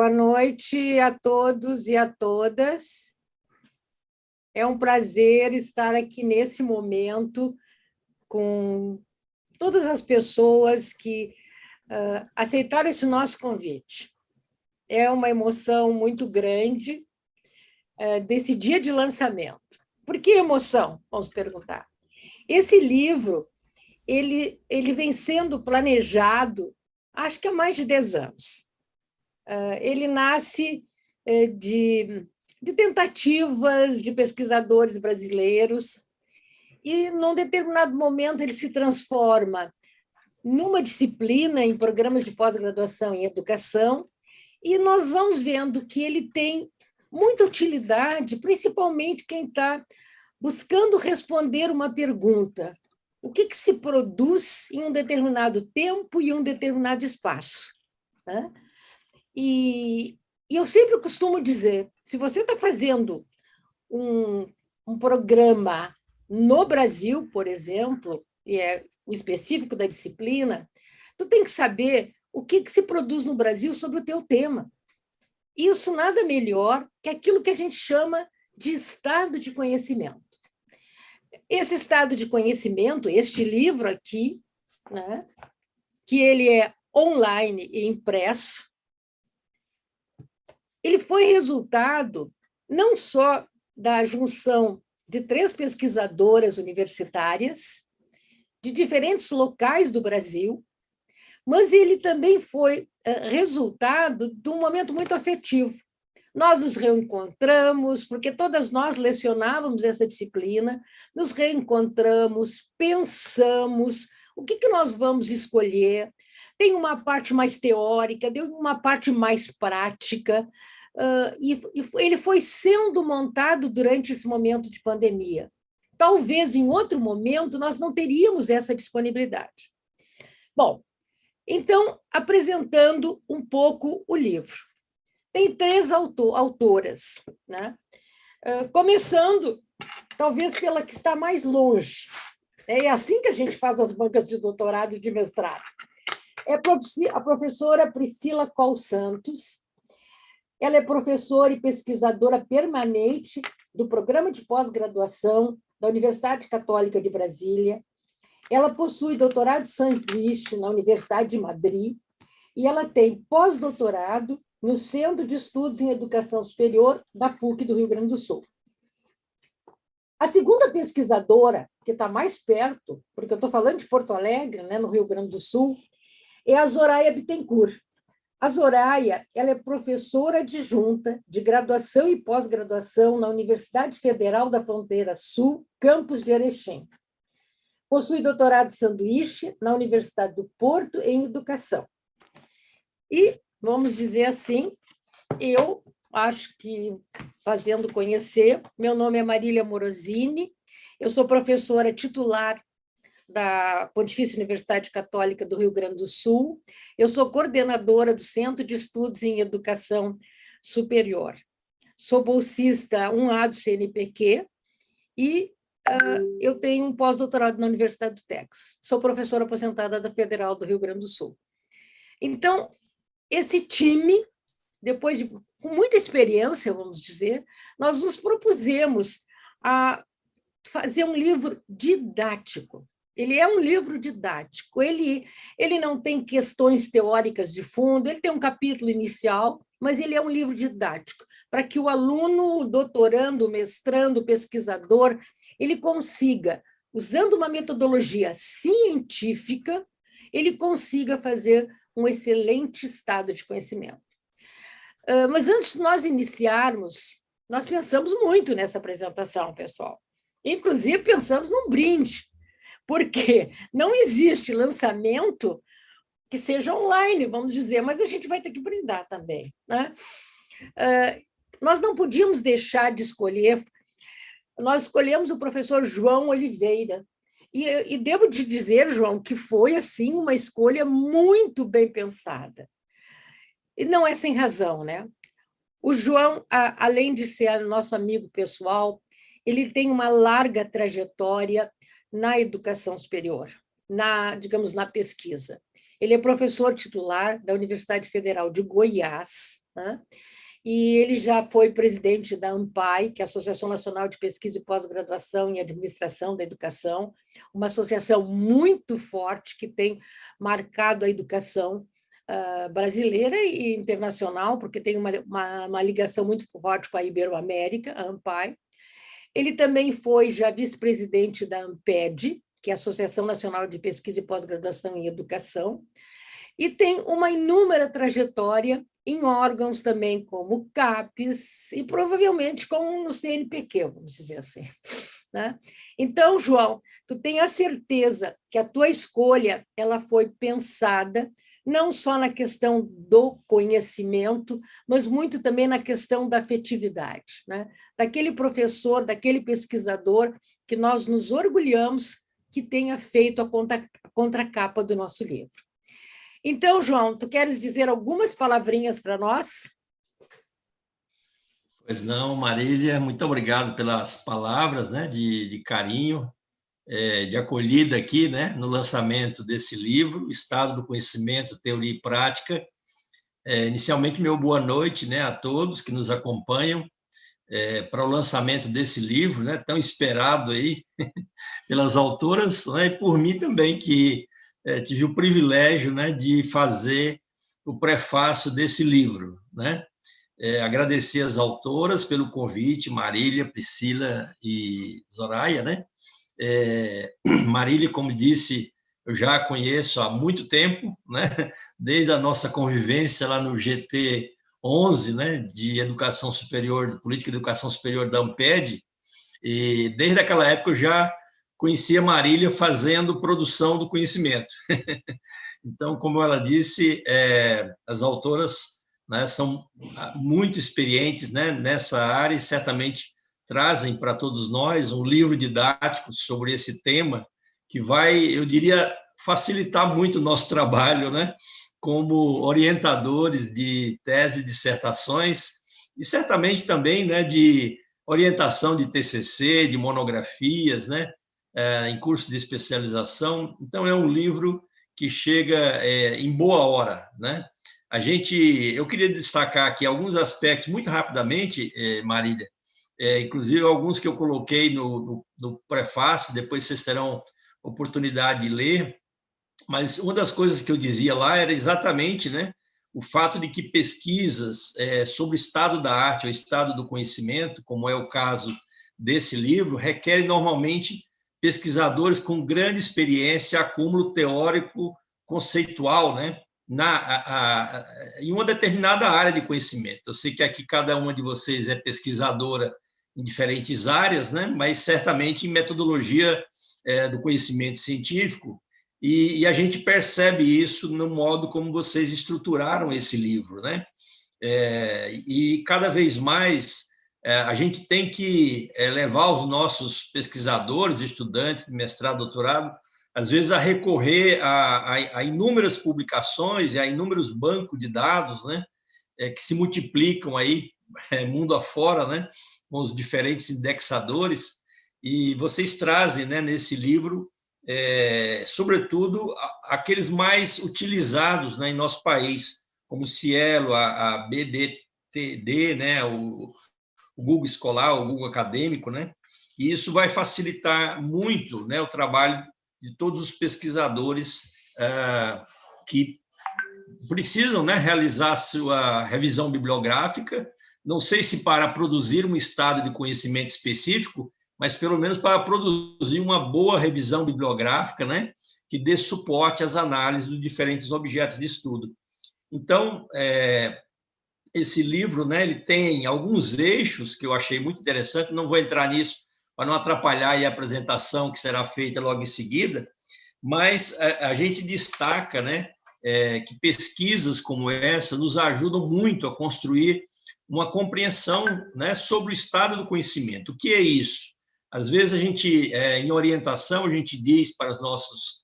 Boa noite a todos e a todas. É um prazer estar aqui nesse momento com todas as pessoas que aceitaram esse nosso convite. É uma emoção muito grande desse dia de lançamento. Por que emoção? Vamos perguntar. Esse livro, ele vem sendo planejado, acho que há mais de 10 anos. Ele nasce de tentativas de pesquisadores brasileiros e, num determinado momento, ele se transforma numa disciplina em programas de pós-graduação em educação, e nós vamos vendo que ele tem muita utilidade, principalmente quem está buscando responder uma pergunta: o que se produz em um determinado tempo e um determinado espaço? Né? E eu sempre costumo dizer, se você está fazendo um programa no Brasil, por exemplo, e é o específico da disciplina, tu tem que saber o que se produz no Brasil sobre o teu tema. Isso nada melhor que aquilo que a gente chama de estado de conhecimento. Esse estado de conhecimento, este livro aqui, né, que ele é online e impresso, ele foi resultado não só da junção de 3 pesquisadoras universitárias de diferentes locais do Brasil, mas ele também foi resultado de um momento muito afetivo. Nós nos reencontramos, porque todas nós lecionávamos essa disciplina, nos reencontramos, pensamos o que nós vamos escolher. Tem uma parte mais teórica, tem uma parte mais prática, e ele foi sendo montado durante esse momento de pandemia. Talvez, em outro momento, nós não teríamos essa disponibilidade. Bom, então, apresentando um pouco o livro. Tem 3 autoras, né? Começando, talvez, pela que está mais longe. É assim que a gente faz as bancas de doutorado e de mestrado. É a professora Priscila Coll Santos. Ela é professora e pesquisadora permanente do Programa de Pós-Graduação da Universidade Católica de Brasília. Ela possui doutorado de sanduíche na Universidade de Madrid e ela tem pós-doutorado no Centro de Estudos em Educação Superior da PUC do Rio Grande do Sul. A segunda pesquisadora, que está mais perto, porque eu estou falando de Porto Alegre, né, no Rio Grande do Sul, é a Zoraia Bittencourt. A Zoraia, ela é professora adjunta de graduação e pós-graduação na Universidade Federal da Fronteira Sul, campus de Erechim. Possui doutorado de sanduíche na Universidade do Porto em Educação. E, vamos dizer assim, eu acho que, fazendo conhecer, meu nome é Marília Morosini, eu sou professora titular da Pontifícia Universidade Católica do Rio Grande do Sul, eu sou coordenadora do Centro de Estudos em Educação Superior. Sou bolsista 1A do CNPq e eu tenho um pós-doutorado na Universidade do Texas. Sou professora aposentada da Federal do Rio Grande do Sul. Então, esse time, depois de com muita experiência, vamos dizer, nós nos propusemos a fazer um livro didático. Ele é um livro didático, ele não tem questões teóricas de fundo, ele tem um capítulo inicial, mas ele é um livro didático, para que o aluno, doutorando, mestrando, pesquisador, ele consiga, usando uma metodologia científica, ele consiga fazer um excelente estado de conhecimento. Mas antes de nós iniciarmos, nós pensamos muito nessa apresentação, pessoal. Inclusive, pensamos num brinde, porque não existe lançamento que seja online, vamos dizer, mas a gente vai ter que brindar também, né? Nós não podíamos deixar de escolher, nós escolhemos o professor João Oliveira, e devo te dizer, João, que foi, assim, uma escolha muito bem pensada. E não é sem razão, né? O João, além de ser nosso amigo pessoal, ele tem uma larga trajetória na educação superior, digamos, na pesquisa. Ele é professor titular da Universidade Federal de Goiás, né? E ele já foi presidente da ANPAE, que é a Associação Nacional de Pesquisa e Pós-Graduação em Administração da Educação, uma associação muito forte que tem marcado a educação brasileira e internacional, porque tem uma ligação muito forte com a Iberoamérica, a ANPAE. Ele também foi já vice-presidente da ANPED, que é a Associação Nacional de Pesquisa e Pós-Graduação em Educação, e tem uma inúmera trajetória em órgãos também como o CAPES e provavelmente como no CNPq, vamos dizer assim, né? Então, João, tu tem a certeza que a tua escolha ela foi pensada não só na questão do conhecimento, mas muito também na questão da afetividade, né? Daquele professor, daquele pesquisador que nós nos orgulhamos que tenha feito a contracapa do nosso livro. Então, João, tu queres dizer algumas palavrinhas para nós? Pois não, Marília, muito obrigado pelas palavras, né, de carinho, de acolhida aqui, né, no lançamento desse livro, Estado do Conhecimento, Teoria e Prática. Inicialmente, meu boa noite, né, a todos que nos acompanham para o lançamento desse livro, né, tão esperado aí pelas autoras, né, e por mim também, que tive o privilégio, né, de fazer o prefácio desse livro, né? Agradecer às autoras pelo convite, Marília, Priscila e Zoraia, né? Marília, como disse, eu já a conheço há muito tempo, né? Desde a nossa convivência lá no GT 11, né? De Educação Superior, Política de Educação Superior da ANPED, e desde aquela época eu já conhecia Marília fazendo produção do conhecimento. Então, como ela disse, as autoras, né, são muito experientes, né, nessa área e certamente trazem para todos nós um livro didático sobre esse tema que vai, eu diria, facilitar muito o nosso trabalho, né, como orientadores de tese e dissertações e certamente também, né, de orientação de TCC, de monografias, né, em cursos de especialização. Então, é um livro que chega em boa hora, né? Eu queria destacar aqui alguns aspectos muito rapidamente, Marília, inclusive alguns que eu coloquei no prefácio, depois vocês terão oportunidade de ler, mas uma das coisas que eu dizia lá era exatamente, né, o fato de que pesquisas sobre o estado da arte ou estado do conhecimento, como é o caso desse livro, requerem normalmente pesquisadores com grande experiência, acúmulo teórico, conceitual, né, em uma determinada área de conhecimento. Eu sei que aqui cada uma de vocês é pesquisadora em diferentes áreas, né, mas certamente em metodologia do conhecimento científico, e a gente percebe isso no modo como vocês estruturaram esse livro, né? E cada vez mais a gente tem que levar os nossos pesquisadores, estudantes de mestrado, doutorado, às vezes a recorrer a inúmeras publicações e a inúmeros bancos de dados, né, que se multiplicam aí mundo afora, né, com os diferentes indexadores, e vocês trazem, né, nesse livro, sobretudo, aqueles mais utilizados, né, em nosso país, como o Cielo, a BDTD, né, o Google Escolar, o Google Acadêmico, né? E isso vai facilitar muito, né, o trabalho de todos os pesquisadores que precisam, né, realizar sua revisão bibliográfica, não sei se para produzir um estado de conhecimento específico, mas pelo menos para produzir uma boa revisão bibliográfica, né, que dê suporte às análises dos diferentes objetos de estudo. Então, esse livro, né, ele tem alguns eixos que eu achei muito interessante, não vou entrar nisso para não atrapalhar a apresentação que será feita logo em seguida, mas a gente destaca, né, que pesquisas como essa nos ajudam muito a construir uma compreensão, né, sobre o estado do conhecimento. O que é isso? Às vezes a gente, em orientação, a gente diz para os nossos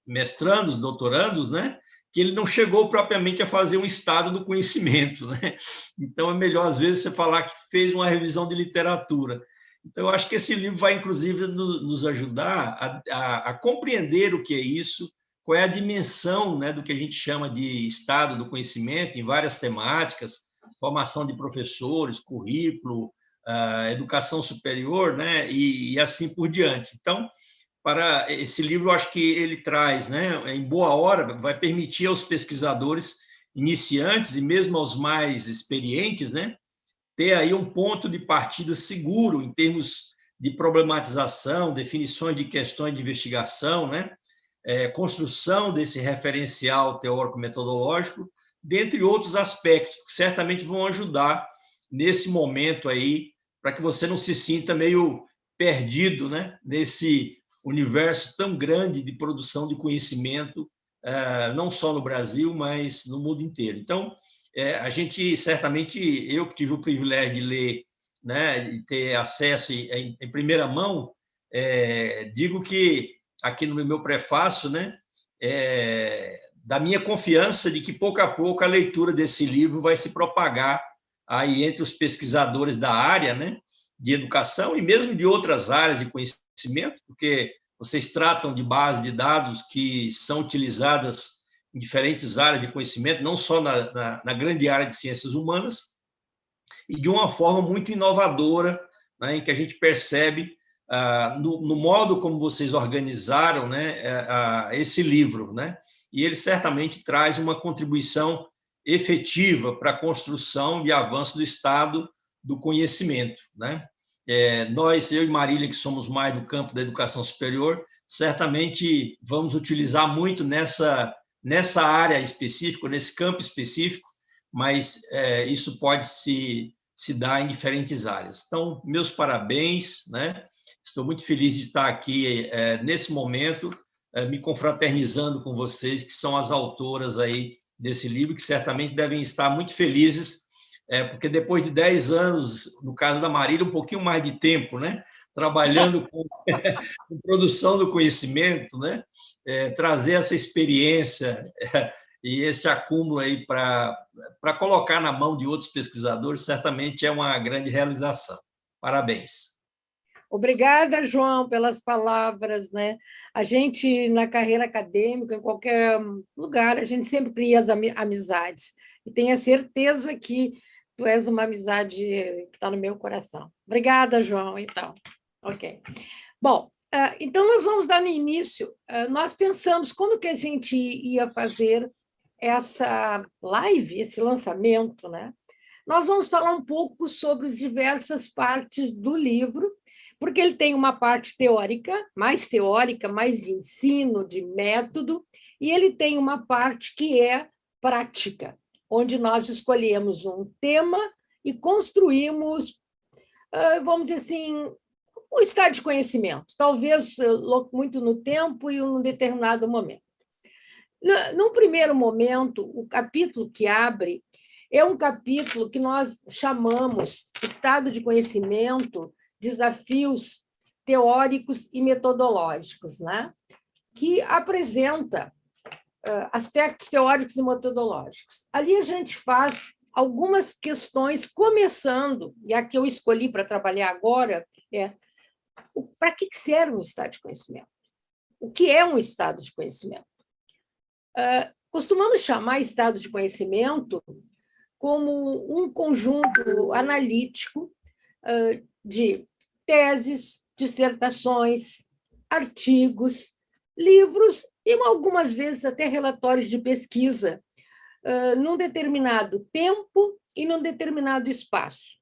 mestrandos, doutorandos, né, que ele não chegou propriamente a fazer um estado do conhecimento, né? Então, é melhor, às vezes, você falar que fez uma revisão de literatura. Então, eu acho que esse livro vai, inclusive, nos ajudar a compreender o que é isso, qual é a dimensão, né, do que a gente chama de estado do conhecimento em várias temáticas, formação de professores, currículo, educação superior, né, e assim por diante. Então, para esse livro, eu acho que ele traz, né, em boa hora, vai permitir aos pesquisadores iniciantes e mesmo aos mais experientes, né, ter aí um ponto de partida seguro em termos de problematização, definições de questões de investigação, né, construção desse referencial teórico-metodológico, dentre outros aspectos que certamente vão ajudar nesse momento aí, para que você não se sinta meio perdido, né, nesse universo tão grande de produção de conhecimento, não só no Brasil, mas no mundo inteiro. Então, a gente, certamente, eu que tive o privilégio de ler, né, e ter acesso em primeira mão, digo que, aqui no meu prefácio, né, da minha confiança de que, pouco a pouco, a leitura desse livro vai se propagar aí entre os pesquisadores da área, né, de educação e mesmo de outras áreas de conhecimento, porque vocês tratam de bases de dados que são utilizadas em diferentes áreas de conhecimento, não só na grande área de ciências humanas, e de uma forma muito inovadora, né, em que a gente percebe no modo como vocês organizaram, né, esse livro, né, e ele certamente traz uma contribuição efetiva para a construção de avanço do estado do conhecimento, né? Nós, eu e Marília, que somos mais do campo da educação superior, certamente vamos utilizar muito nessa área específica, nesse campo específico, mas isso pode se dar em diferentes áreas. Então, meus parabéns, né? Estou muito feliz de estar aqui nesse momento, me confraternizando com vocês, que são as autoras aí desse livro, que certamente devem estar muito felizes, porque depois de 10 anos, no caso da Marília, um pouquinho mais de tempo, né? Trabalhando com produção do conhecimento, né? Trazer essa experiência e esse acúmulo aí para colocar na mão de outros pesquisadores, certamente é uma grande realização. Parabéns. Obrigada, João, pelas palavras, né? A gente, na carreira acadêmica, em qualquer lugar, a gente sempre cria as amizades. E tenho a certeza que tu és uma amizade que está no meu coração. Obrigada, João, então. Ok. Bom, então nós vamos dar no início. Nós pensamos como que a gente ia fazer essa live, esse lançamento, né? Nós vamos falar um pouco sobre as diversas partes do livro, porque ele tem uma parte teórica, mais de ensino, de método, e ele tem uma parte que é prática, onde nós escolhemos um tema e construímos, vamos dizer assim, o estado de conhecimento, talvez muito no tempo e em um determinado momento. No primeiro momento, o capítulo que abre é um capítulo que nós chamamos Estado de Conhecimento, Desafios Teóricos e Metodológicos, né? Que apresenta aspectos teóricos e metodológicos. Ali a gente faz algumas questões, começando, e a que eu escolhi para trabalhar agora, para que serve um estado de conhecimento? O que é um estado de conhecimento? Costumamos chamar estado de conhecimento como um conjunto analítico de teses, dissertações, artigos, livros e, algumas vezes, até relatórios de pesquisa, num determinado tempo e num determinado espaço.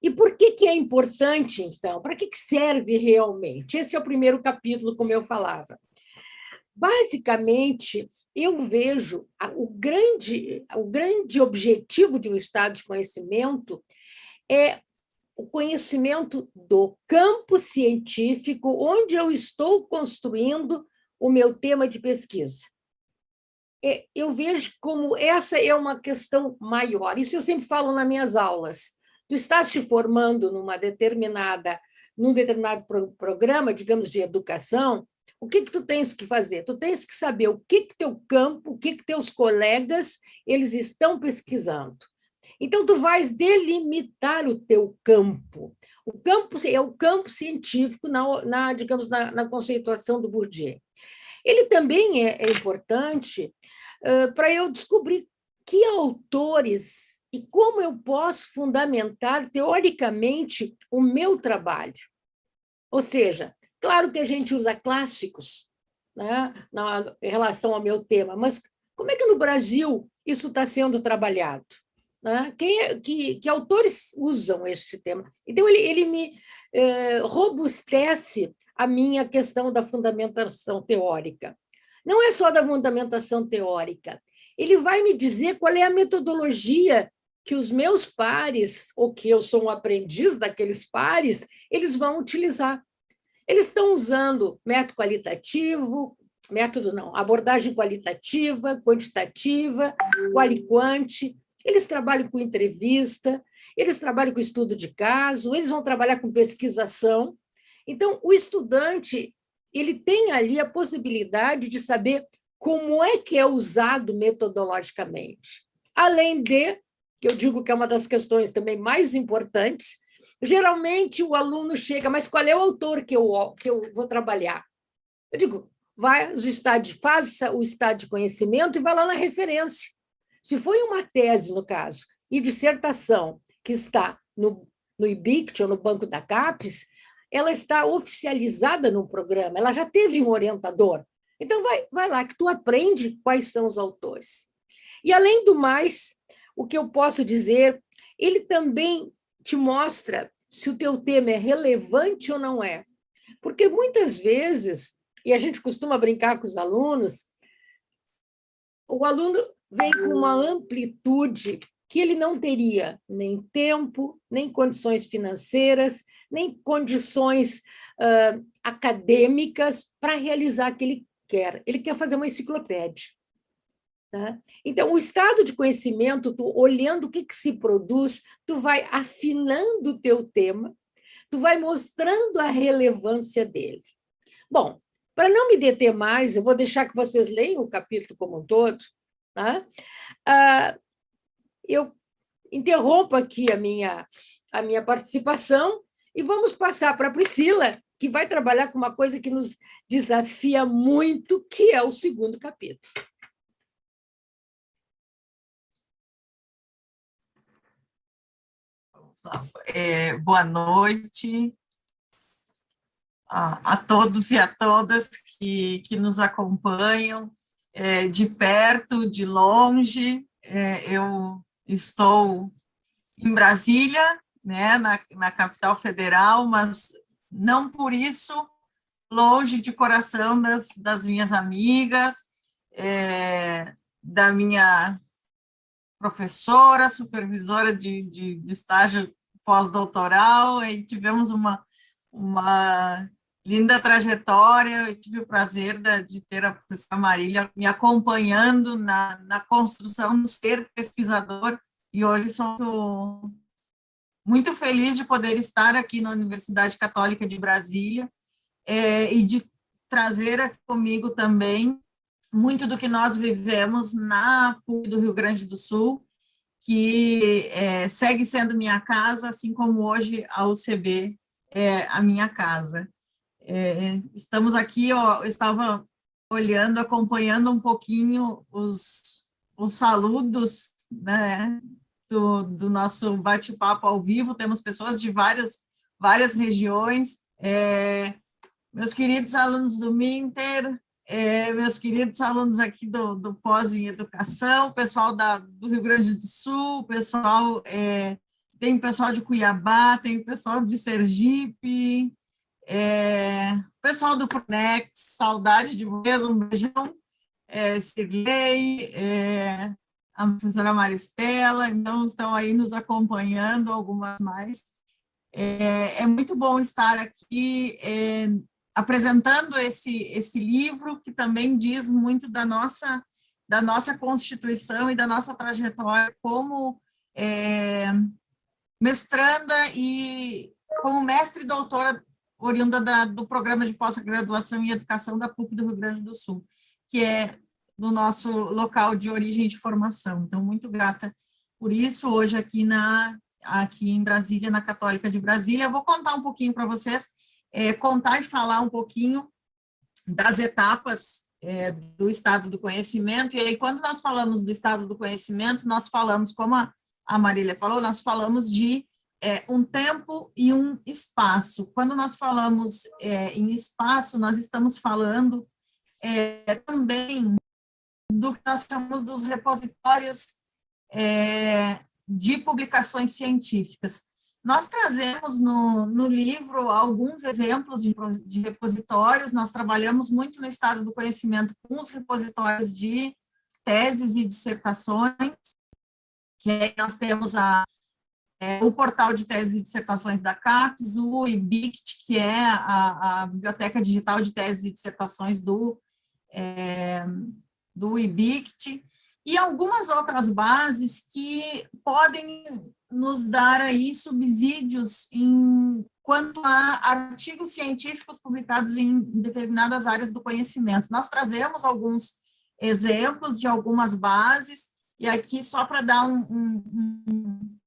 E por que é importante, então? Para que serve realmente? Esse é o primeiro capítulo, como eu falava. Basicamente, eu vejo o grande objetivo de um estado de conhecimento é o conhecimento do campo científico, onde eu estou construindo o meu tema de pesquisa. Eu vejo como essa é uma questão maior. Isso eu sempre falo nas minhas aulas. Tu estás te formando num determinado programa, digamos, de educação, o que tu tens que fazer? Tu tens que saber o que teu campo, o que teus colegas eles estão pesquisando. Então, tu vais delimitar o teu campo. O campo é o campo científico, digamos, na conceituação do Bourdieu. Ele também é importante para eu descobrir que autores e como eu posso fundamentar teoricamente o meu trabalho. Ou seja, claro que a gente usa clássicos, né, em relação ao meu tema, mas como é que no Brasil isso está sendo trabalhado? Né? Que autores usam este tema? Então, ele me robustece a minha questão da fundamentação teórica. Não é só da fundamentação teórica, ele vai me dizer qual é a metodologia que os meus pares, ou que eu sou um aprendiz daqueles pares, eles vão utilizar. Eles estão usando abordagem qualitativa, quantitativa, quali-quant, eles trabalham com entrevista, eles trabalham com estudo de caso, eles vão trabalhar com pesquisação. Então, o estudante, ele tem ali a possibilidade de saber como é que é usado metodologicamente. Além de, que eu digo que é uma das questões também mais importantes, geralmente o aluno chega, mas qual é o autor que eu vou trabalhar? Eu digo, faça o estado de conhecimento e vá lá na referência. Se foi uma tese, no caso, e dissertação que está no IBICT ou no banco da CAPES, ela está oficializada no programa, ela já teve um orientador. Então, vai lá, que tu aprende quais são os autores. E, além do mais, o que eu posso dizer, ele também te mostra se o teu tema é relevante ou não é. Porque, muitas vezes, e a gente costuma brincar com os alunos, o aluno vem com uma amplitude que ele não teria nem tempo, nem condições financeiras, nem condições acadêmicas para realizar o que ele quer. Ele quer fazer uma enciclopédia. Tá? Então, o estado de conhecimento, tu olhando o que se produz, tu vai afinando o teu tema, tu vai mostrando a relevância dele. Bom, para não me deter mais, eu vou deixar que vocês leiam o capítulo como um todo. Tá? Eu interrompo aqui a minha participação e vamos passar para a Priscila, que vai trabalhar com uma coisa que nos desafia muito, que é o segundo capítulo. Boa noite a todos e a todas que nos acompanham, de perto, de longe. Eu estou em Brasília, né, na capital federal, mas não por isso longe de coração das minhas amigas, da minha professora, supervisora de estágio pós-doutoral, e tivemos uma linda trajetória. Eu tive o prazer de ter a professora Marília me acompanhando na construção do ser pesquisador, e hoje sou muito feliz de poder estar aqui na Universidade Católica de Brasília, e de trazer comigo também muito do que nós vivemos na PUC do Rio Grande do Sul, que segue sendo minha casa, assim como hoje a UCB é a minha casa. Estamos aqui, eu estava olhando, acompanhando um pouquinho os saludos, né, do nosso bate-papo ao vivo. Temos pessoas de várias regiões, meus queridos alunos do Minter, meus queridos alunos aqui do pós em educação, pessoal do Rio Grande do Sul, pessoal, tem pessoal de Cuiabá, tem pessoal de Sergipe, pessoal do Pronex, saudade de vocês, um beijão, Sirlei, a professora Maristela, então estão aí nos acompanhando, algumas mais. É muito bom estar aqui apresentando esse livro, que também diz muito da nossa Constituição e da nossa trajetória como mestranda e como mestre e doutora oriunda do programa de pós-graduação em educação da PUC do Rio Grande do Sul, que é no nosso local de origem e de formação. Então, muito grata por isso, hoje aqui em Brasília, na Católica de Brasília. Eu vou contar um pouquinho para vocês, contar e falar um pouquinho das etapas do estado do conhecimento, e aí quando nós falamos do estado do conhecimento, nós falamos, como a Marília falou, nós falamos de um tempo e um espaço. Quando nós falamos em espaço, nós estamos falando também do que nós chamamos dos repositórios de publicações científicas. Nós trazemos no livro alguns exemplos de repositórios. Nós trabalhamos muito no estado do conhecimento com os repositórios de teses e dissertações, que aí nós temos o portal de teses e dissertações da CAPES, o IBICT, que é a Biblioteca Digital de Teses e Dissertações do IBICT, e algumas outras bases que podem nos dar aí subsídios quanto a artigos científicos publicados em determinadas áreas do conhecimento. Nós trazemos alguns exemplos de algumas bases, e aqui só para dar um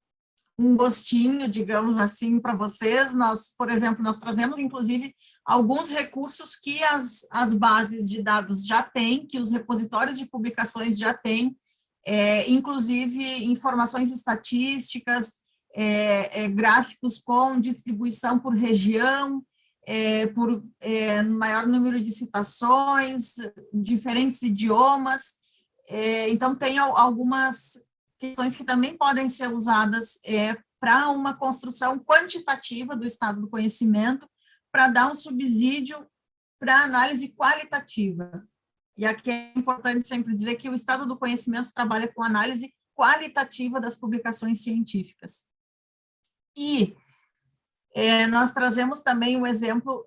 gostinho, digamos assim, para vocês, por exemplo, nós trazemos, inclusive, alguns recursos que as bases de dados já têm, que os repositórios de publicações já têm, inclusive informações estatísticas, gráficos com distribuição por região, por maior número de citações, diferentes idiomas. Então, tem algumas questões que também podem ser usadas para uma construção quantitativa do estado do conhecimento, para dar um subsídio para análise qualitativa. E aqui é importante sempre dizer que o estado do conhecimento trabalha com análise qualitativa das publicações científicas. E nós trazemos também o exemplo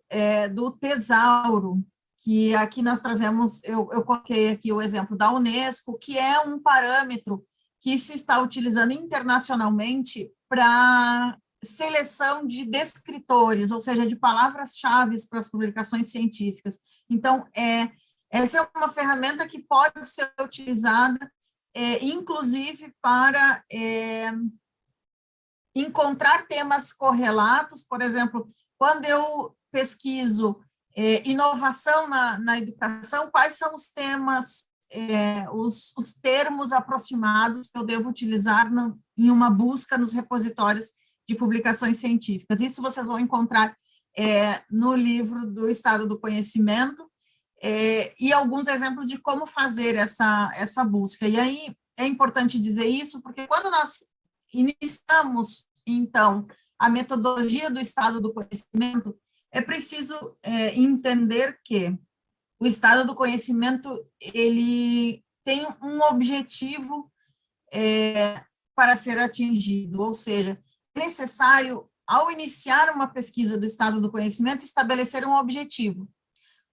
do tesauro, que aqui nós trazemos, eu coloquei aqui o exemplo da Unesco, que é um parâmetro que se está utilizando internacionalmente para seleção de descritores, ou seja, de palavras-chave para as publicações científicas. Então, essa é uma ferramenta que pode ser utilizada, inclusive, para encontrar temas correlatos. Por exemplo, quando eu pesquiso inovação na educação, quais são os temas, os termos aproximados que eu devo utilizar em uma busca nos repositórios de publicações científicas. Isso vocês vão encontrar no livro do Estado do Conhecimento, e alguns exemplos de como fazer essa busca. E aí é importante dizer isso, porque quando nós iniciamos, então, a metodologia do Estado do Conhecimento, é preciso entender que o Estado do Conhecimento, ele tem um objetivo para ser atingido, ou seja, é necessário, ao iniciar uma pesquisa do Estado do Conhecimento, estabelecer um objetivo.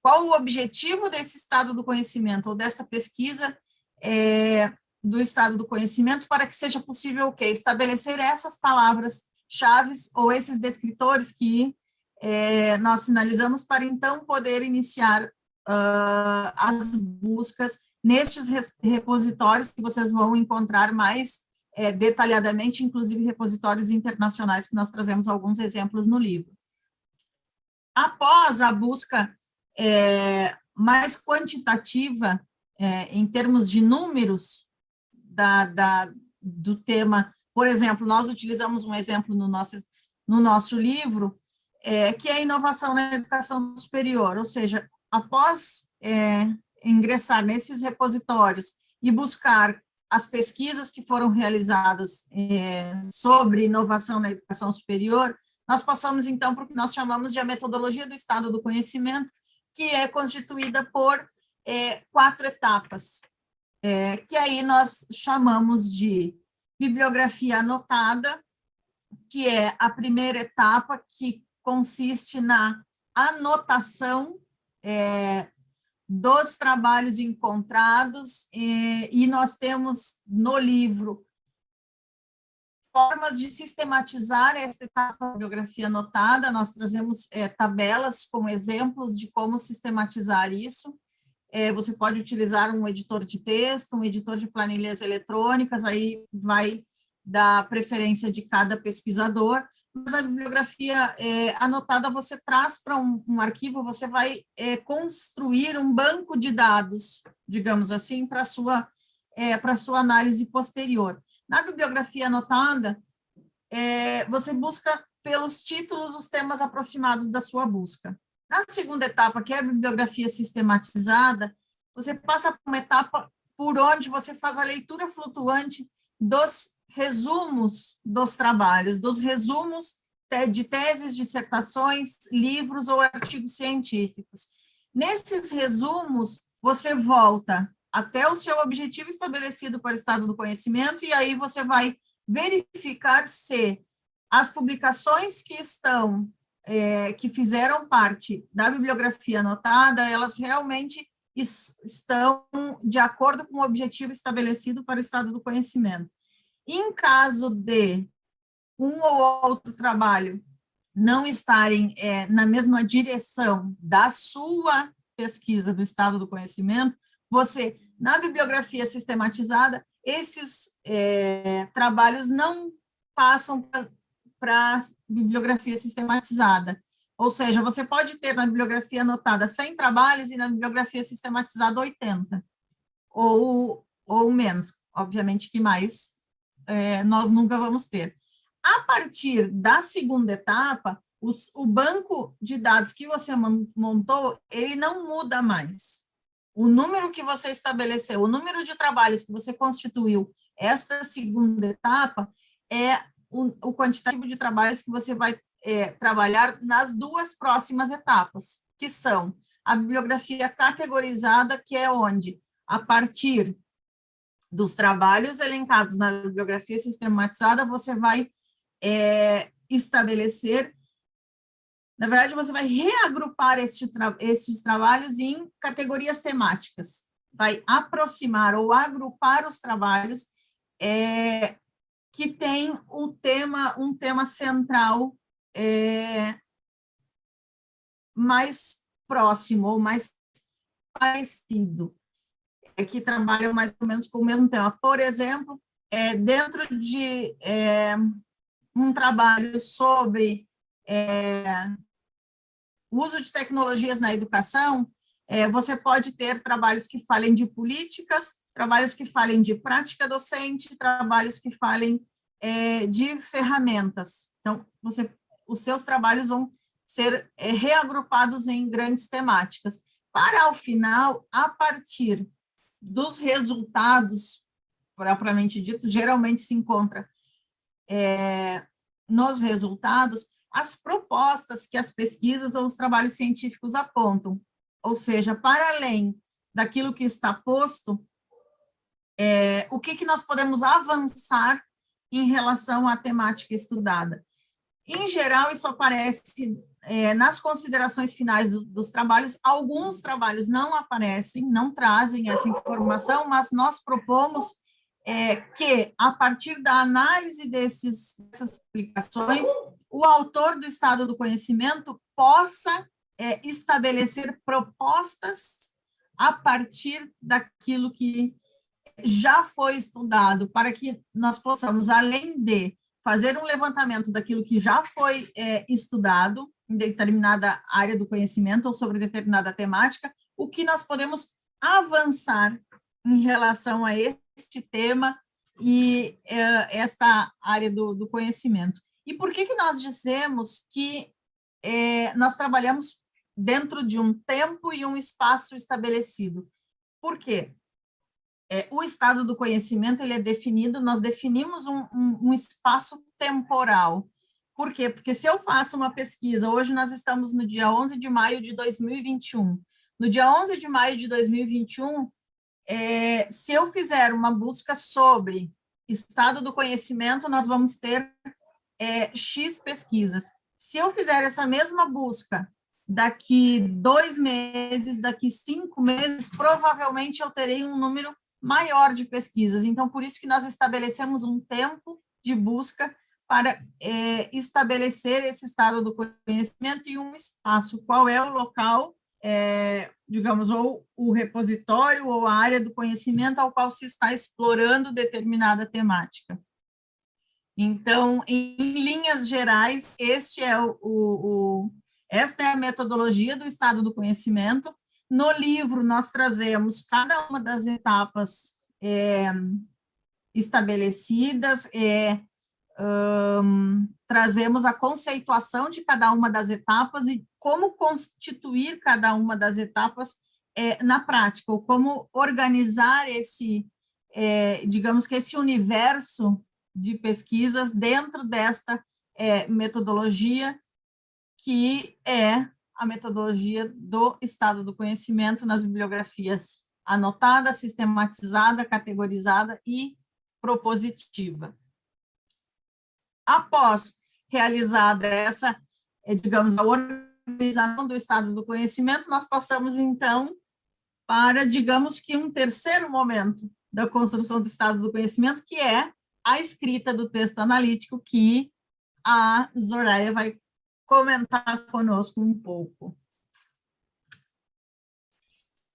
Qual o objetivo desse Estado do Conhecimento, ou dessa pesquisa do Estado do Conhecimento, para que seja possível o quê? Estabelecer essas palavras-chave ou esses descritores que nós sinalizamos para, então, poder iniciar as buscas nestes repositórios que vocês vão encontrar mais detalhadamente, inclusive repositórios internacionais, que nós trazemos alguns exemplos no livro. Após a busca mais quantitativa, em termos de números do tema, por exemplo, nós utilizamos um exemplo no nosso livro, que é a inovação na educação superior, ou seja, após ingressar nesses repositórios e buscar as pesquisas que foram realizadas sobre inovação na educação superior, nós passamos, então, para o que nós chamamos de a metodologia do Estado do Conhecimento, que é constituída por 4 etapas, que aí nós chamamos de bibliografia anotada, que é a primeira etapa, que consiste na anotação dos trabalhos encontrados, e nós temos no livro formas de sistematizar essa etapa da bibliografia anotada. Nós trazemos tabelas como exemplos de como sistematizar isso. Você pode utilizar um editor de texto, um editor de planilhas eletrônicas, aí vai da preferência de cada pesquisador, mas na bibliografia anotada você traz para um arquivo, você vai construir um banco de dados, digamos assim, para sua análise posterior. Na bibliografia anotada, você busca pelos títulos os temas aproximados da sua busca. Na segunda etapa, que é a bibliografia sistematizada, você passa por uma etapa por onde você faz a leitura flutuante dos resumos dos trabalhos, dos resumos de teses, dissertações, livros ou artigos científicos. Nesses resumos, você volta até o seu objetivo estabelecido para o estado do conhecimento, e aí você vai verificar se as publicações que fizeram parte da bibliografia anotada, elas realmente estão de acordo com o objetivo estabelecido para o estado do conhecimento. Em caso de um ou outro trabalho não estarem na mesma direção da sua pesquisa do estado do conhecimento, você, na bibliografia sistematizada, esses trabalhos não passam para a bibliografia sistematizada. Ou seja, você pode ter na bibliografia anotada 100 trabalhos e na bibliografia sistematizada 80, ou menos. Obviamente que mais nós nunca vamos ter. A partir da segunda etapa, o banco de dados que você montou, ele não muda mais. O número que você estabeleceu, o número de trabalhos que você constituiu, esta segunda etapa, é o quantitativo de trabalhos que você vai trabalhar nas duas próximas etapas, que são a bibliografia categorizada, que é onde, a partir dos trabalhos elencados na bibliografia sistematizada, você vai estabelecer, na verdade, você vai reagrupar estes trabalhos em categorias temáticas, vai aproximar ou agrupar os trabalhos que tem um tema central mais próximo ou mais parecido, que trabalham mais ou menos com o mesmo tema. Por exemplo, dentro de um trabalho sobre o uso de tecnologias na educação, você pode ter trabalhos que falem de políticas, trabalhos que falem de prática docente, trabalhos que falem de ferramentas. Então, os seus trabalhos vão ser reagrupados em grandes temáticas. Para, ao final, a partir dos resultados, propriamente dito, geralmente se encontra nos resultados as propostas que as pesquisas ou os trabalhos científicos apontam. Ou seja, para além daquilo que está posto, o que nós podemos avançar em relação à temática estudada. Em geral, isso aparece nas considerações finais dos trabalhos. Alguns trabalhos não aparecem, não trazem essa informação, mas nós propomos que, a partir da análise dessas publicações, o autor do estado do conhecimento possa estabelecer propostas a partir daquilo que já foi estudado, para que nós possamos, além de fazer um levantamento daquilo que já foi estudado em determinada área do conhecimento ou sobre determinada temática, o que nós podemos avançar em relação a este tema e esta área do conhecimento. E por que nós dizemos que nós trabalhamos dentro de um tempo e um espaço estabelecido? Por quê? O estado do conhecimento, ele é definido, nós definimos um espaço temporal. Por quê? Porque se eu faço uma pesquisa, hoje nós estamos no dia 11 de maio de 2021, no dia 11 de maio de 2021, se eu fizer uma busca sobre estado do conhecimento, nós vamos ter X pesquisas. Se eu fizer essa mesma busca daqui 2 meses, daqui 5 meses, provavelmente eu terei um número maior de pesquisas. Então, por isso que nós estabelecemos um tempo de busca para estabelecer esse estado do conhecimento e um espaço. Qual é o local, digamos, ou o repositório ou a área do conhecimento ao qual se está explorando determinada temática. Então, em linhas gerais, esta é a metodologia do estado do conhecimento. No livro, nós trazemos cada uma das etapas estabelecidas, trazemos a conceituação de cada uma das etapas e como constituir cada uma das etapas na prática, ou como organizar digamos que esse universo de pesquisas dentro desta metodologia, que é a metodologia do estado do conhecimento nas bibliografias anotada, sistematizada, categorizada e propositiva. Após realizada essa, digamos, a organização do estado do conhecimento, nós passamos, então, para, digamos que, um terceiro momento da construção do estado do conhecimento, que é a escrita do texto analítico, que a Zoraia vai comentar conosco um pouco.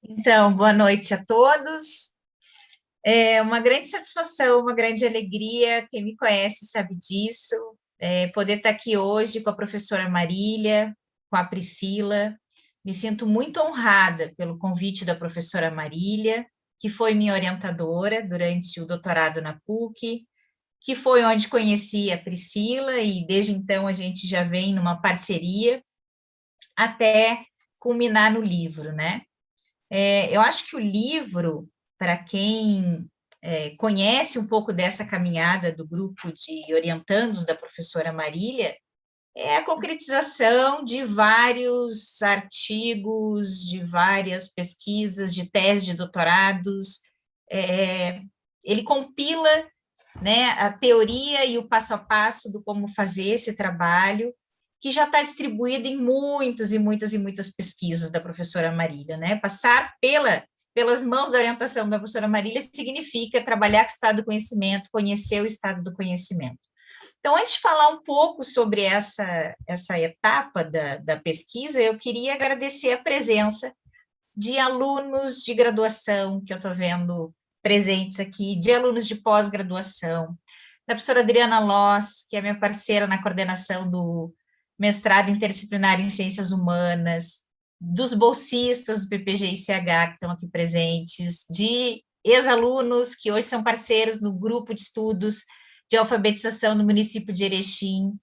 Então, boa noite a todos. É uma grande satisfação, uma grande alegria, quem me conhece sabe disso, poder estar aqui hoje com a professora Marília, com a Priscila. Me sinto muito honrada pelo convite da professora Marília, que foi minha orientadora durante o doutorado na PUC, que foi onde conheci a Priscila, e desde então a gente já vem numa parceria até culminar no livro, né? Eu acho que o livro, para quem conhece um pouco dessa caminhada do grupo de orientandos da professora Marília, é a concretização de vários artigos, de várias pesquisas, de teses de doutorados. Ele compila, né, a teoria e o passo a passo do como fazer esse trabalho, que já está distribuído em muitas e muitas e muitas pesquisas da professora Marília, né? Passar pelas mãos da orientação da professora Marília significa trabalhar com o estado do conhecimento, conhecer o estado do conhecimento. Então, antes de falar um pouco sobre essa etapa da pesquisa, eu queria agradecer a presença de alunos de graduação, que eu estou vendo presentes aqui, de alunos de pós-graduação, da professora Adriana Loss, que é minha parceira na coordenação do mestrado interdisciplinar em Ciências Humanas, dos bolsistas do PPG-ICH que estão aqui presentes, de ex-alunos que hoje são parceiros no grupo de estudos de alfabetização no município de Erechim,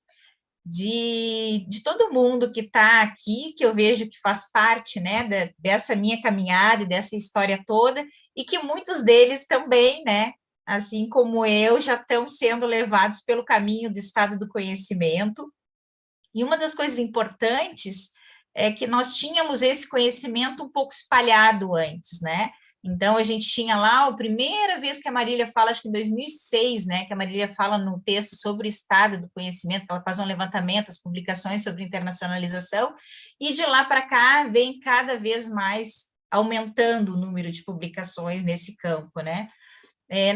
de todo mundo que está aqui, que eu vejo que faz parte, né, dessa minha caminhada e dessa história toda, e que muitos deles também, né, assim como eu, já estão sendo levados pelo caminho do estado do conhecimento. E uma das coisas importantes é que nós tínhamos esse conhecimento um pouco espalhado antes, né? Então, a gente tinha lá, a primeira vez que a Marília fala, acho que em 2006, né, que a Marília fala no texto sobre o estado do conhecimento, ela faz um levantamento, as publicações sobre internacionalização, e de lá para cá vem cada vez mais aumentando o número de publicações nesse campo, né?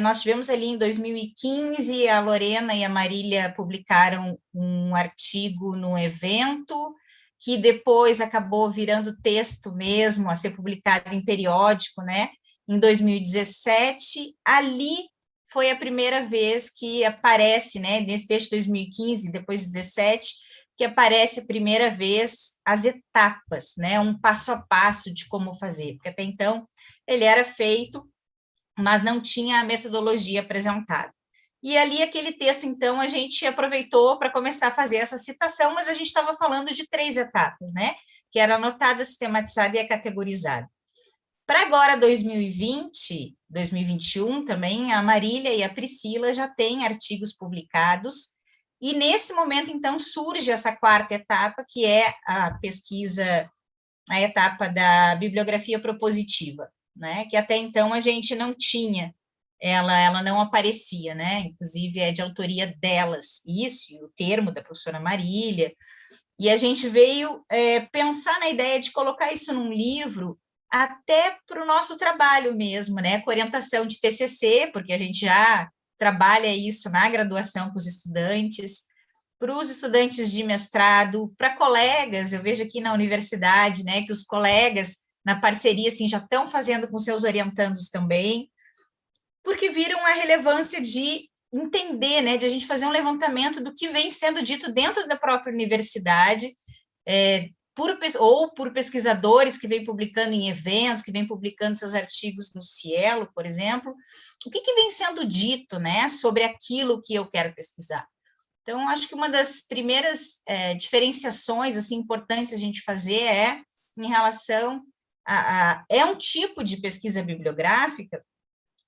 Nós tivemos ali em 2015, a Lorena e a Marília publicaram um artigo num evento, que depois acabou virando texto mesmo, a ser publicado em periódico, né? Em 2017, ali foi a primeira vez que aparece, né, nesse texto de 2015, depois de 2017, que aparece a primeira vez as etapas, né? Um passo a passo de como fazer, porque até então ele era feito, mas não tinha a metodologia apresentada. E ali, aquele texto, então, a gente aproveitou para começar a fazer essa citação, mas a gente estava falando de 3 etapas, né? Que era anotada, sistematizada e categorizada. Para agora, 2020, 2021 também, a Marília e a Priscila já têm artigos publicados, e nesse momento, então, surge essa 4ª etapa, que é a pesquisa, a etapa da bibliografia propositiva, né, que até então a gente não tinha, ela não aparecia, né, inclusive é de autoria delas, isso, e o termo da professora Marília, e a gente veio pensar na ideia de colocar isso num livro, até para o nosso trabalho mesmo, né, com orientação de TCC, porque a gente já trabalha isso na graduação com os estudantes, para os estudantes de mestrado, para colegas, eu vejo aqui na universidade, né, que os colegas na parceria, assim, já estão fazendo com seus orientandos também, porque viram a relevância de entender, né, de a gente fazer um levantamento do que vem sendo dito dentro da própria universidade, por pesquisadores que vêm publicando em eventos, que vêm publicando seus artigos no Cielo, por exemplo, o que vem sendo dito, né, sobre aquilo que eu quero pesquisar. Então, acho que uma das primeiras diferenciações assim, importantes a gente fazer é em relação é um tipo de pesquisa bibliográfica,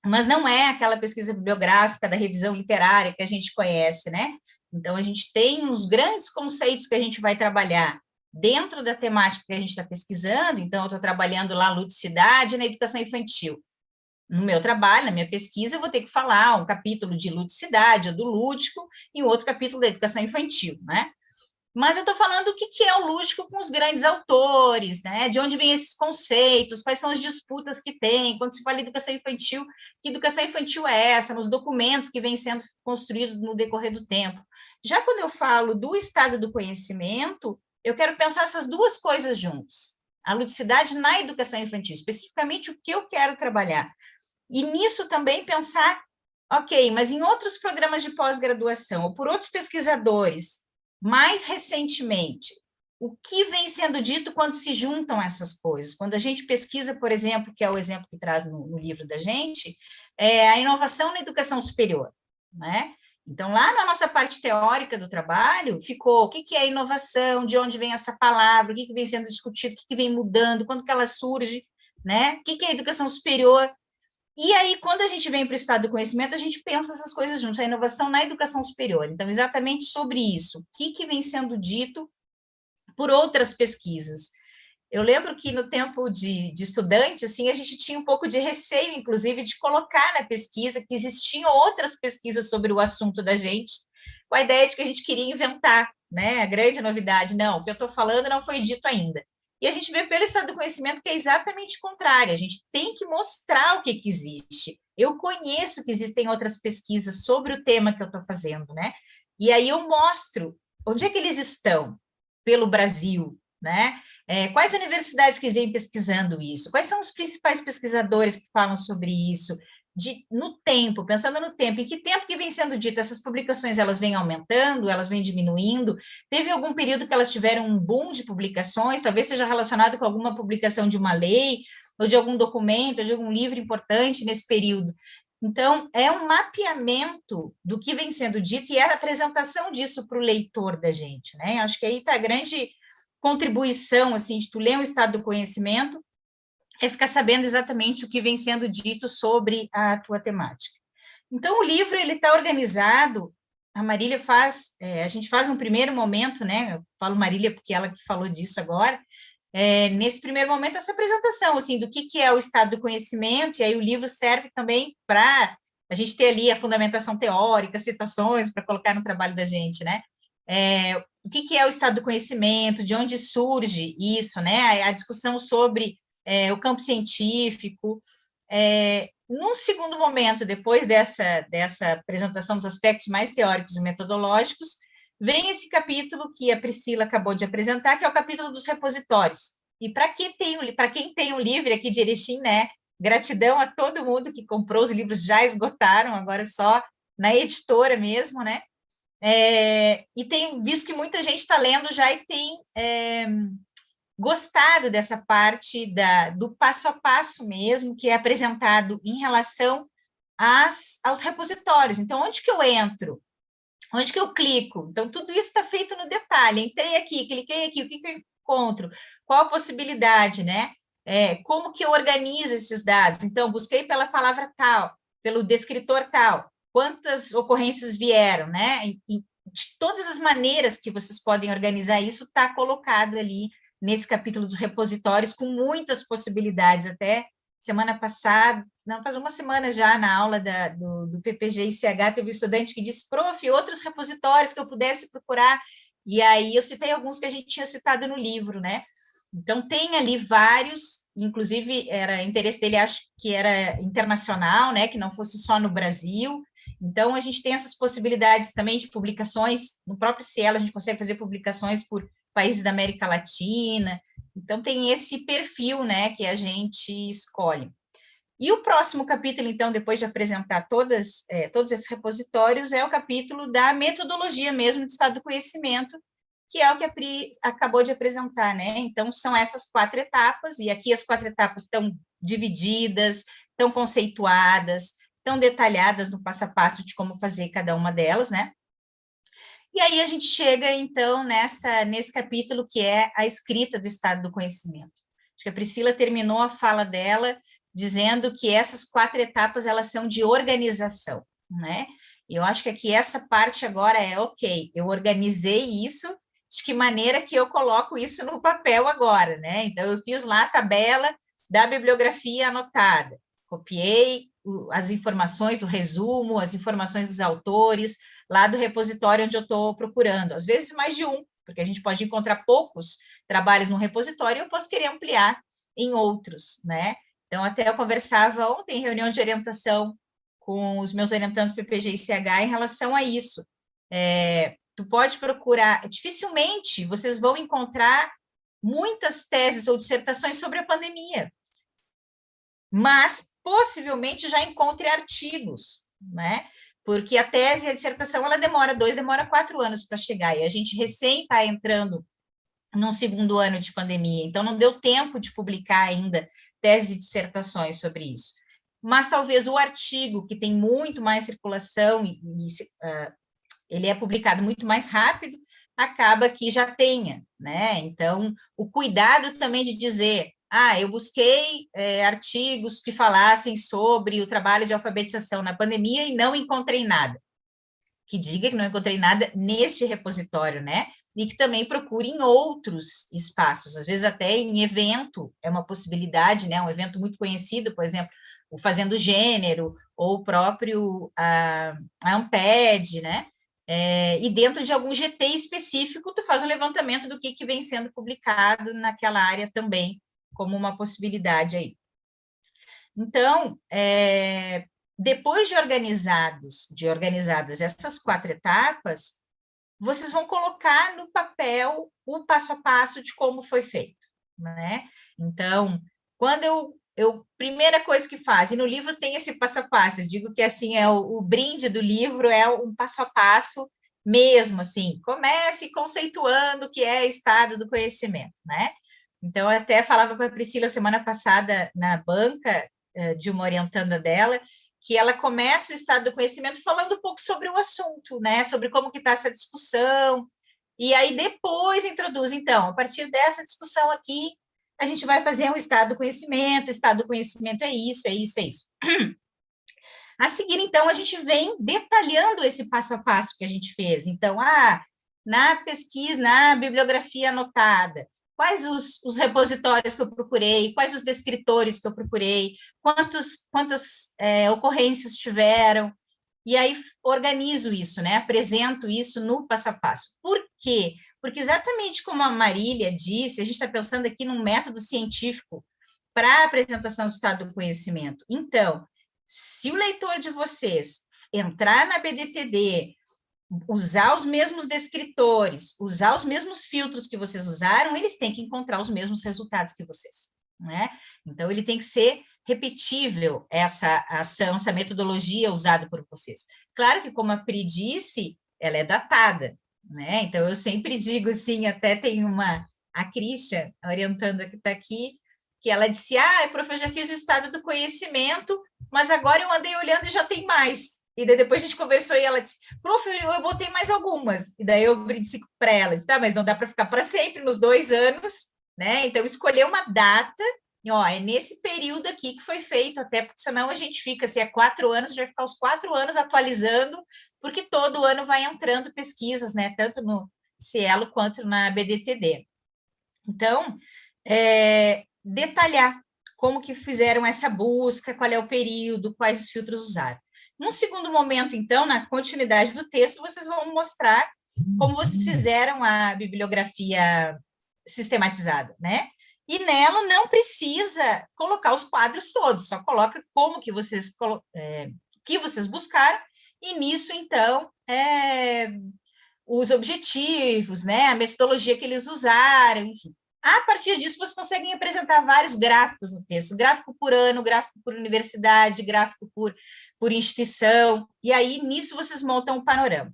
mas não é aquela pesquisa bibliográfica da revisão literária que a gente conhece, né? Então, a gente tem uns grandes conceitos que a gente vai trabalhar dentro da temática que a gente está pesquisando. Então, eu estou trabalhando lá ludicidade na educação infantil. No meu trabalho, na minha pesquisa, eu vou ter que falar um capítulo de ludicidade ou do lúdico e um outro capítulo da educação infantil, né? Mas eu estou falando o que é o lúdico com os grandes autores, né? De onde vêm esses conceitos, quais são as disputas que tem, quando se fala de educação infantil, que educação infantil é essa, nos documentos que vêm sendo construídos no decorrer do tempo. Já quando eu falo do estado do conhecimento, eu quero pensar essas duas coisas juntos. A ludicidade na educação infantil, especificamente o que eu quero trabalhar. E nisso também pensar, ok, mas em outros programas de pós-graduação, ou por outros pesquisadores, mais recentemente, o que vem sendo dito quando se juntam essas coisas? Quando a gente pesquisa, por exemplo, que é o exemplo que traz no livro da gente, a inovação na educação superior, né? Então, lá na nossa parte teórica do trabalho, ficou o que é inovação, de onde vem essa palavra, o que vem sendo discutido, o que vem mudando, quando que ela surge, né? O que é educação superior? E aí, quando a gente vem para o estado do conhecimento, a gente pensa essas coisas juntas, a inovação na educação superior. Então, exatamente sobre isso, o que vem sendo dito por outras pesquisas. Eu lembro que no tempo de estudante, assim, a gente tinha um pouco de receio, inclusive, de colocar na pesquisa que existiam outras pesquisas sobre o assunto da gente, com a ideia de que a gente queria inventar, né? A grande novidade, não, o que eu estou falando não foi dito ainda. E a gente vê pelo estado do conhecimento que é exatamente o contrário, a gente tem que mostrar o que existe. Eu conheço que existem outras pesquisas sobre o tema que eu estou fazendo, né? E aí eu mostro onde é que eles estão pelo Brasil, né? Quais universidades que vêm pesquisando isso? Quais são os principais pesquisadores que falam sobre isso? No tempo, pensando no tempo, em que tempo que vem sendo dito, essas publicações, elas vêm aumentando, elas vêm diminuindo? Teve algum período que elas tiveram um boom de publicações, talvez seja relacionado com alguma publicação de uma lei, ou de algum documento, ou de algum livro importante nesse período. Então, é um mapeamento do que vem sendo dito e é a apresentação disso para o leitor da gente, né? Acho que aí está a grande contribuição, assim, de tu ler um estado do conhecimento, é ficar sabendo exatamente o que vem sendo dito sobre a tua temática. Então, o livro, ele está organizado, a Marília faz, a gente faz um primeiro momento, né, eu falo Marília porque ela que falou disso agora, nesse primeiro momento, essa apresentação, assim, do que é o estado do conhecimento, e aí o livro serve também para a gente ter ali a fundamentação teórica, citações para colocar no trabalho da gente, né? O que é o estado do conhecimento, de onde surge isso, né? A discussão sobre o campo científico. Num segundo momento, depois dessa apresentação dos aspectos mais teóricos e metodológicos, vem esse capítulo que a Priscila acabou de apresentar, que é o capítulo dos repositórios. E para quem tem um livro aqui de Erechim, né? Gratidão a todo mundo que comprou, os livros já esgotaram, agora só na editora mesmo, né? E tem visto que muita gente está lendo já e tem gostado dessa parte do passo a passo mesmo, que é apresentado em relação aos repositórios. Então, onde que eu entro? Onde que eu clico? Então, tudo isso está feito no detalhe. Entrei aqui, cliquei aqui, o que eu encontro? Qual a possibilidade, né? Como que eu organizo esses dados? Então, busquei pela palavra tal, pelo descritor tal, quantas ocorrências vieram, né? E de todas as maneiras que vocês podem organizar isso, está colocado ali nesse capítulo dos repositórios, com muitas possibilidades. Até semana passada, não, faz uma semana já, na aula do PPG-ICH, teve um estudante que disse, prof, outros repositórios que eu pudesse procurar, e aí eu citei alguns que a gente tinha citado no livro, né? Então, tem ali vários, inclusive, era interesse dele, acho que era internacional, né, que não fosse só no Brasil. Então, a gente tem essas possibilidades também de publicações, no próprio Cielo a gente consegue fazer publicações por países da América Latina. Então, tem esse perfil, né, que a gente escolhe. E o próximo capítulo, então, depois de apresentar todos esses repositórios, é o capítulo da metodologia mesmo do estado do conhecimento, que é o que a Pri acabou de apresentar, né? Então, são essas 4 etapas, e aqui as 4 etapas estão divididas, estão conceituadas, estão detalhadas no passo a passo de como fazer cada uma delas, né? E aí a gente chega, então, nesse capítulo que é a escrita do estado do conhecimento. Acho que a Priscila terminou a fala dela dizendo que essas 4 etapas, elas são de organização, né? E eu acho que aqui essa parte agora é, ok, eu organizei isso, de que maneira que eu coloco isso no papel agora, né? Então, eu fiz lá a tabela da bibliografia anotada, copiei as informações, o resumo, as informações dos autores, lá do repositório onde eu estou procurando, às vezes mais de um, porque a gente pode encontrar poucos trabalhos no repositório e eu posso querer ampliar em outros, né? Então, até eu conversava ontem em reunião de orientação com os meus orientandos PPG e CH em relação a isso. Tu pode procurar, dificilmente vocês vão encontrar muitas teses ou dissertações sobre a pandemia, mas possivelmente já encontre artigos, né? Porque a tese e a dissertação, ela demora 4 anos para chegar, e a gente recém está entrando num segundo ano de pandemia, então não deu tempo de publicar ainda teses e dissertações sobre isso. Mas talvez o artigo, que tem muito mais circulação, ele é publicado muito mais rápido, acaba que já tenha, né? Então, o cuidado também de dizer, eu busquei artigos que falassem sobre o trabalho de alfabetização na pandemia e não encontrei nada. Que diga que não encontrei nada neste repositório, né? E que também procure em outros espaços, às vezes até em evento, é uma possibilidade, né? Um evento muito conhecido, por exemplo, o Fazendo Gênero, ou o próprio a Amped, né? E dentro de algum GT específico, tu faz um levantamento do que vem sendo publicado naquela área também, como uma possibilidade aí. Então, depois de organizadas essas 4 etapas, vocês vão colocar no papel o passo a passo de como foi feito, né? Então, quando primeira coisa que faz, e no livro tem esse passo a passo, eu digo que assim, o brinde do livro é um passo a passo mesmo, assim, comece conceituando o que é estado do conhecimento, né? Então, eu até falava para a Priscila semana passada na banca de uma orientanda dela, que ela começa o estado do conhecimento falando um pouco sobre o assunto, né? Sobre como que está essa discussão, e aí depois introduz, então, a partir dessa discussão aqui, a gente vai fazer um estado do conhecimento é isso, é isso, é isso. A seguir, então, a gente vem detalhando esse passo a passo que a gente fez. Então, na pesquisa, na bibliografia anotada, quais os repositórios que eu procurei, quais os descritores que eu procurei, quantas ocorrências tiveram, e aí organizo isso, né? Apresento isso no passo a passo. Por quê? Porque exatamente como a Marília disse, a gente está pensando aqui num método científico para a apresentação do estado do conhecimento. Então, se o leitor de vocês entrar na BDTD, usar os mesmos descritores, usar os mesmos filtros que vocês usaram, eles têm que encontrar os mesmos resultados que vocês, né? Então, ele tem que ser repetível essa ação, essa metodologia usada por vocês. Claro que, como a Pri disse, ela é datada, né? Então, eu sempre digo assim, até tem a Cristian, orientando que está aqui, que ela disse, prof, eu já fiz o estado do conhecimento, mas agora eu andei olhando e já tem mais. E daí depois a gente conversou e ela disse, prof, eu botei mais algumas. E daí eu disse para ela, disse, mas não dá para ficar para sempre nos 2 anos, né? Então, escolher uma data, é nesse período aqui que foi feito, até porque senão a gente fica, se é 4 anos, a gente vai ficar os 4 anos atualizando, porque todo ano vai entrando pesquisas, né? Tanto no Cielo quanto na BDTD. Então, detalhar como que fizeram essa busca, qual é o período, quais os filtros usaram. Num segundo momento, então, na continuidade do texto, vocês vão mostrar como vocês fizeram a bibliografia sistematizada, né? E nela não precisa colocar os quadros todos, só coloca como que vocês buscaram, e nisso, então, os objetivos, né? A metodologia que eles usaram, enfim. A partir disso, vocês conseguem apresentar vários gráficos no texto, gráfico por ano, gráfico por universidade, gráfico por instituição, e aí, nisso, vocês montam um panorama.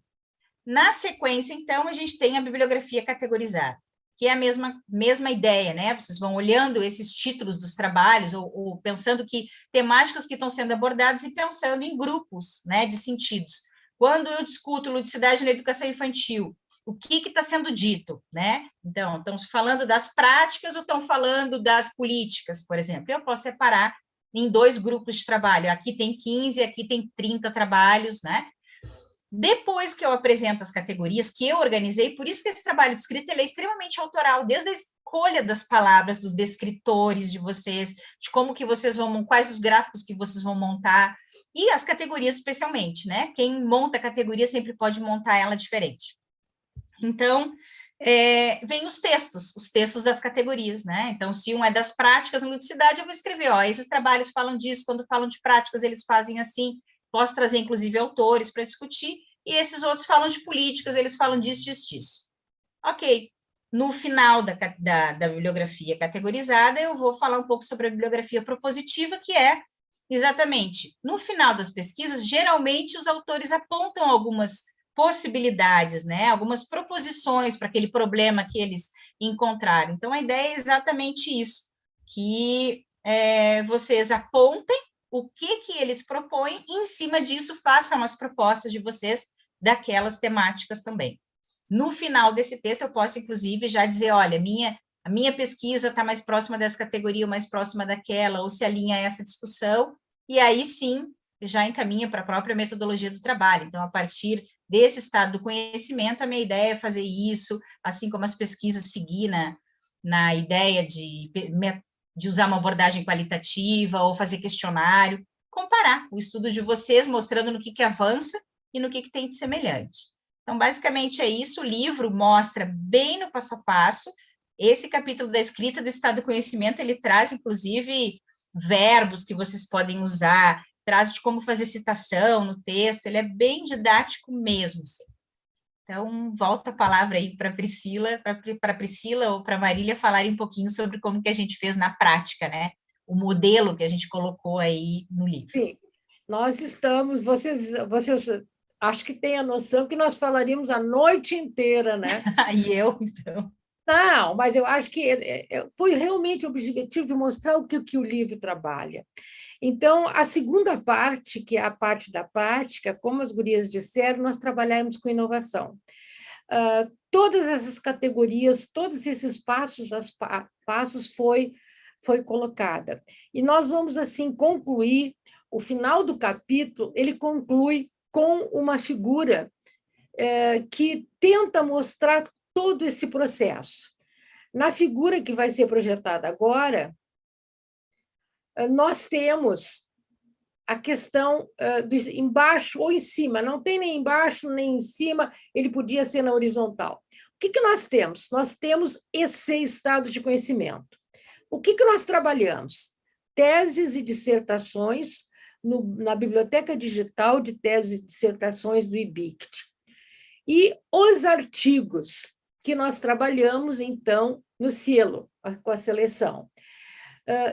Na sequência, então, a gente tem a bibliografia categorizada, que é a mesma ideia, né? Vocês vão olhando esses títulos dos trabalhos, ou pensando que temáticas que estão sendo abordadas e pensando em grupos, né, de sentidos. Quando eu discuto ludicidade na educação infantil, o que está sendo dito, né? Então, estamos falando das práticas ou estão falando das políticas, por exemplo? Eu posso separar em 2 grupos de trabalho. Aqui tem 15, aqui tem 30 trabalhos, né? Depois que eu apresento as categorias que eu organizei, por isso que esse trabalho de escrita ele é extremamente autoral, desde a escolha das palavras, dos descritores de vocês, de como que vocês vão, quais os gráficos que vocês vão montar, e as categorias especialmente, né? Quem monta a categoria sempre pode montar ela diferente. Então, vem os textos das categorias, né? Então, se um é das práticas na ludicidade, eu vou escrever, ó, esses trabalhos falam disso, quando falam de práticas, eles fazem assim, posso trazer, inclusive, autores para discutir, e esses outros falam de políticas, eles falam disso, disso, disso. Ok, no final da bibliografia categorizada, eu vou falar um pouco sobre a bibliografia propositiva, que é, exatamente, no final das pesquisas, geralmente os autores apontam algumas possibilidades, né, algumas proposições para aquele problema que eles encontraram. Então, a ideia é exatamente isso, que vocês apontem o que eles propõem, e, em cima disso, façam as propostas de vocês daquelas temáticas também. No final desse texto, eu posso, inclusive, já dizer, olha, a minha pesquisa está mais próxima dessa categoria, ou mais próxima daquela, ou se alinha a essa discussão, e aí, sim, já encaminha para a própria metodologia do trabalho. Então, a partir desse estado do conhecimento, a minha ideia é fazer isso, assim como as pesquisas seguir na ideia de usar uma abordagem qualitativa ou fazer questionário, comparar o estudo de vocês, mostrando no que avança e no que tem de semelhante. Então, basicamente é isso, o livro mostra bem no passo a passo. Esse capítulo da escrita do estado do conhecimento, ele traz, inclusive, verbos que vocês podem usar, traz de como fazer citação no texto, ele é bem didático mesmo. Assim. Então, volto a palavra aí para a Priscila ou para a Marília falarem um pouquinho sobre como que a gente fez na prática, né? O modelo que a gente colocou aí no livro. Sim, nós estamos, vocês acho que têm a noção que nós falaríamos a noite inteira, né? E eu, então... Não, mas eu acho que foi realmente o objetivo de mostrar o que o livro trabalha. Então, a segunda parte, que é a parte da prática, como as gurias disseram, nós trabalhamos com inovação. Todas essas categorias, todos esses passos foi colocada. E nós vamos, assim, concluir, o final do capítulo, ele conclui com uma figura que tenta mostrar todo esse processo. Na figura que vai ser projetada agora, nós temos a questão embaixo ou em cima, não tem nem embaixo nem em cima, ele podia ser na horizontal. O que nós temos? Nós temos esses estados de conhecimento. O que nós trabalhamos? Teses e dissertações na Biblioteca Digital de Teses e Dissertações do IBICT. E os artigos que nós trabalhamos, então, no Cielo, com a seleção.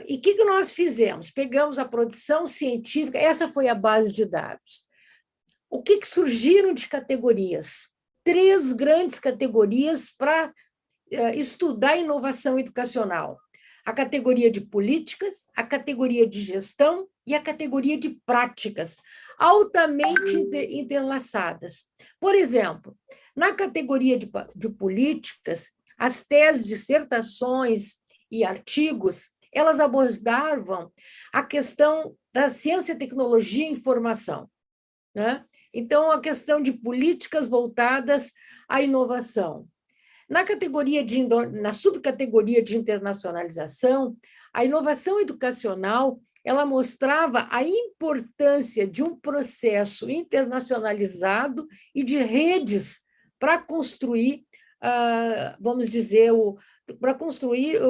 E o que nós fizemos? Pegamos a produção científica, essa foi a base de dados. O que surgiram de categorias? 3 grandes categorias para estudar inovação educacional. A categoria de políticas, a categoria de gestão e a categoria de práticas, altamente entrelaçadas. Por exemplo, na categoria de políticas, as teses, dissertações e artigos, elas abordavam a questão da ciência, tecnologia e informação, né? Então, a questão de políticas voltadas à inovação. Na subcategoria de internacionalização, a inovação educacional, ela mostrava a importância de um processo internacionalizado e de redes para construir, vamos dizer, para construir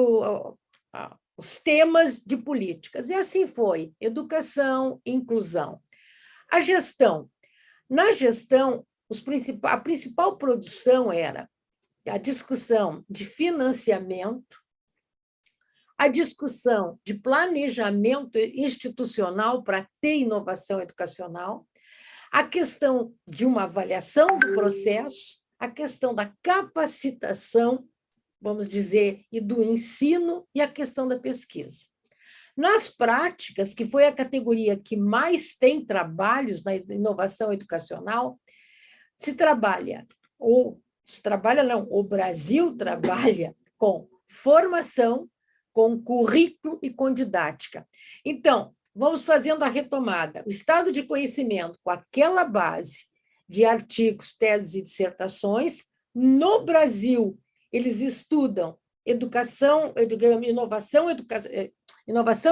os temas de políticas. E assim foi, educação e inclusão. A gestão. Na gestão, a principal produção era a discussão de financiamento, a discussão de planejamento institucional para ter inovação educacional, a questão de uma avaliação do processo, a questão da capacitação, vamos dizer, e do ensino, e a questão da pesquisa. Nas práticas, que foi a categoria que mais tem trabalhos na inovação educacional, o Brasil trabalha com formação, com currículo e com didática. Então, vamos fazendo a retomada. O estado de conhecimento, com aquela base de artigos, teses e dissertações, no Brasil, eles estudam inovação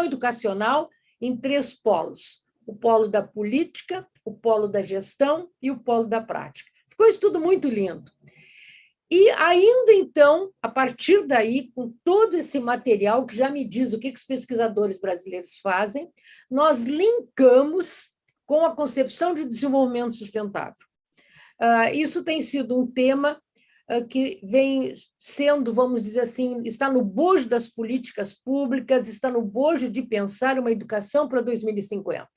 educacional em 3 polos: o polo da política, o polo da gestão e o polo da prática. Ficou um estudo muito lindo. E ainda então, a partir daí, com todo esse material que já me diz o que os pesquisadores brasileiros fazem, nós linkamos com a concepção de desenvolvimento sustentável. Isso tem sido um tema que vem sendo, vamos dizer assim, está no bojo das políticas públicas, está no bojo de pensar uma educação para 2050.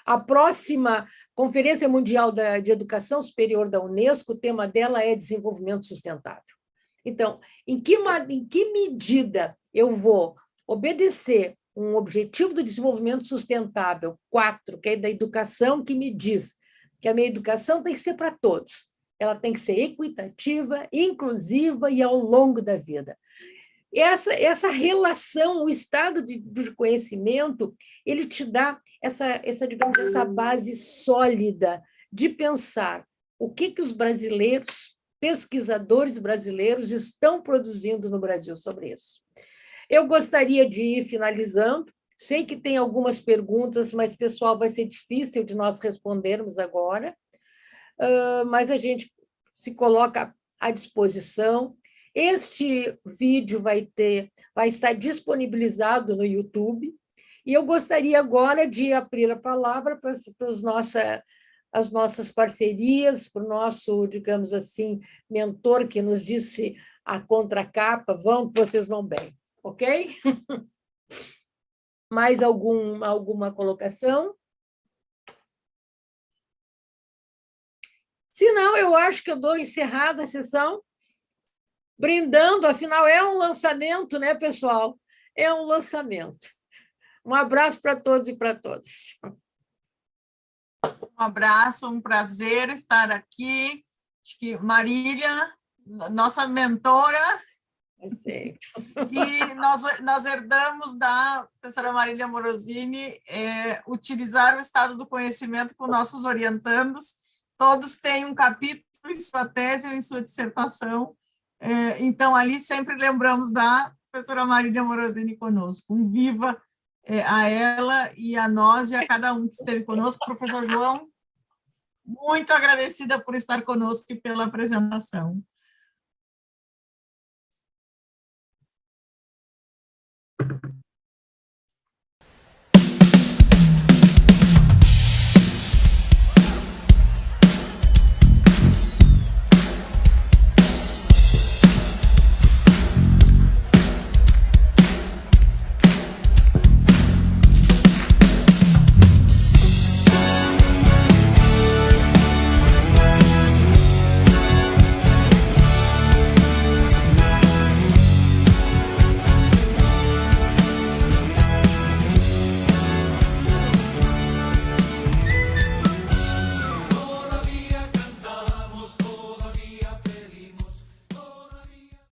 A próxima Conferência Mundial de Educação Superior da Unesco, o tema dela é desenvolvimento sustentável. Então, em que medida eu vou obedecer um objetivo do desenvolvimento sustentável 4, que é da educação, que me diz que a minha educação tem que ser para todos, ela tem que ser equitativa, inclusiva e ao longo da vida. Essa relação, o estado de conhecimento, ele te dá digamos, essa base sólida de pensar o que os brasileiros, pesquisadores brasileiros, estão produzindo no Brasil sobre isso. Eu gostaria de ir finalizando. Sei que tem algumas perguntas, mas, pessoal, vai ser difícil de nós respondermos agora, mas a gente se coloca à disposição. Este vídeo vai estar disponibilizado no YouTube, e eu gostaria agora de abrir a palavra para as nossas parcerias, para o nosso, digamos assim, mentor que nos disse a contracapa: vão que vocês vão bem, ok? Mais alguma colocação? Se não, eu acho que eu dou encerrada a sessão, brindando, afinal, é um lançamento, né, pessoal? É um lançamento. Um abraço para todos e para todas. Um abraço, um prazer estar aqui. Acho que Marília, nossa mentora, e nós herdamos da professora Marília Morosini utilizar o estado do conhecimento com nossos orientandos. Todos têm um capítulo em sua tese ou em sua dissertação. Então, ali sempre lembramos da professora Marília Morosini conosco. Um viva a ela e a nós e a cada um que esteve conosco. Professor João, muito agradecida por estar conosco e pela apresentação.